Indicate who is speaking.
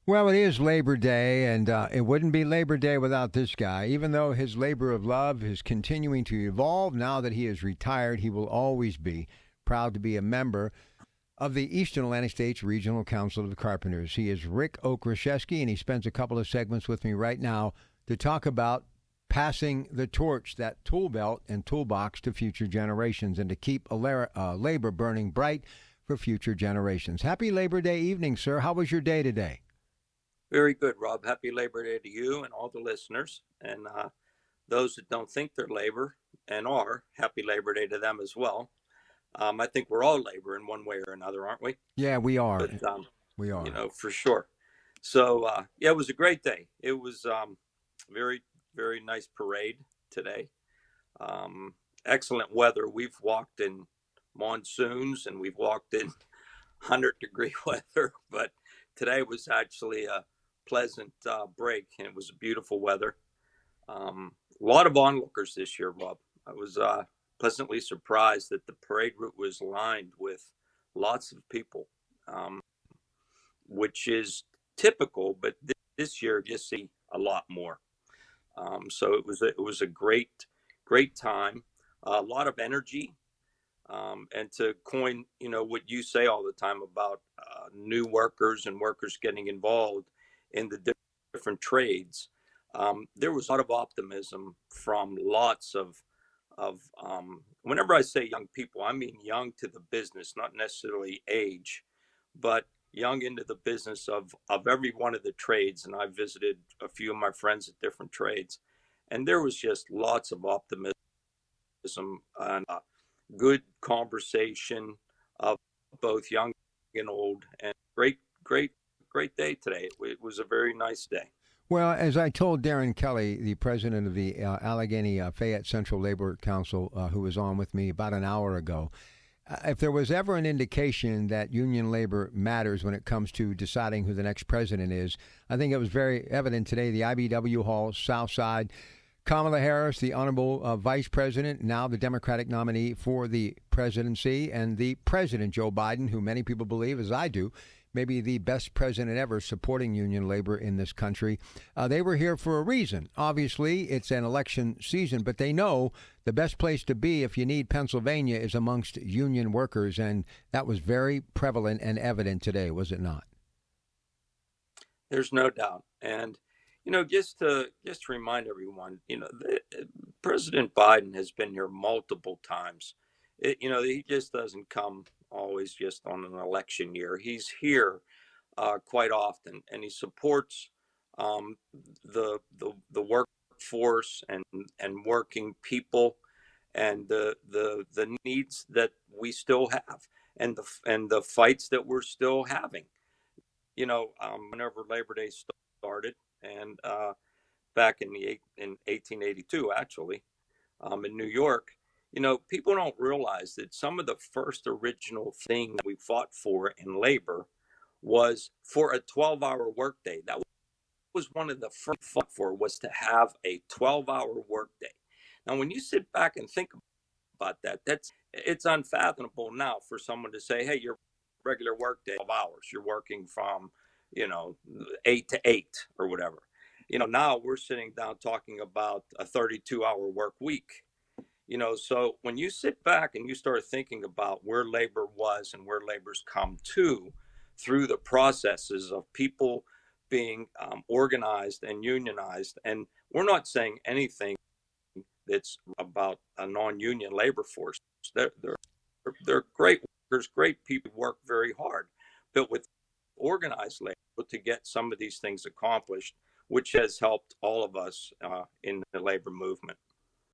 Speaker 1: Well, it is Labor Day, and it wouldn't be Labor Day without this guy. Even though his labor of love is continuing to evolve, now that he is retired, he will always be proud to be a member of the Eastern Atlantic States Regional Council of the Carpenters. He is Rick Okreshewski, and he spends a couple of segments with me right now to talk about passing the torch, that tool belt and toolbox to future generations, and to keep labor burning bright for future generations. Happy Labor Day evening, sir. How was your day today?
Speaker 2: Very good, Rob. Happy Labor Day to you and all the listeners. And those that don't think they're labor and are, happy Labor Day to them as well. I think we're all labor in one way or another, aren't we?
Speaker 1: Yeah, we are.
Speaker 2: But,
Speaker 1: We are.
Speaker 2: for sure. So, yeah, it was a great day. It was very, very nice parade today. Excellent weather. We've walked in monsoons and we've walked in 100-degree weather, but today was actually a pleasant break, and it was beautiful weather. A lot of onlookers this year, Rob. I was pleasantly surprised that the parade route was lined with lots of people, which is typical, but this year you see a lot more. So it was a great time, a lot of energy, and to coin what you say all the time about new workers and workers getting involved in the different trades. There was a lot of optimism from lots of whenever I say young people, I mean young to the business, not necessarily age, but young into the business of every one of the trades. And I visited a few of my friends at different trades, and there was just lots of optimism and good conversation of both young and old, and great day today. It was a very nice day.
Speaker 1: Well, as I told Darren Kelly, the president of the Allegheny Fayette Central Labor Council, who was on with me about an hour ago, if there was ever an indication that union labor matters when it comes to deciding who the next president is, I think it was very evident today. The IBW Hall, South Side, Kamala Harris, the honorable vice president, now the Democratic nominee for the presidency, and the president, Joe Biden, who many people believe, as I do, maybe the best president ever supporting union labor in this country. They were here for a reason. Obviously, it's an election season, but they know the best place to be if you need Pennsylvania is amongst union workers, and that was very prevalent and evident today, was it not?
Speaker 2: There's no doubt. And just to remind everyone, President Biden has been here multiple times. He just doesn't come always just on an election year. He's here quite often, and he supports the workforce and working people, and the needs that we still have, and the fights that we're still having. Whenever Labor Day started, and back in 1882, actually, in New York. People don't realize that some of the first original thing that we fought for in labor was for a 12-hour workday. That was one of the first we fought for, was to have a 12-hour workday. Now, when you sit back and think about that, it's unfathomable now for someone to say, hey, your regular workday 12 hours. You're working from 8 to 8 or whatever. Now we're sitting down talking about a 32-hour work week. So when you sit back and you start thinking about where labor was and where labor's come to through the processes of people being organized and unionized, and we're not saying anything that's about a non-union labor force. They're great workers, great people, work very hard, but with organized labor to get some of these things accomplished, which has helped all of us in the labor movement.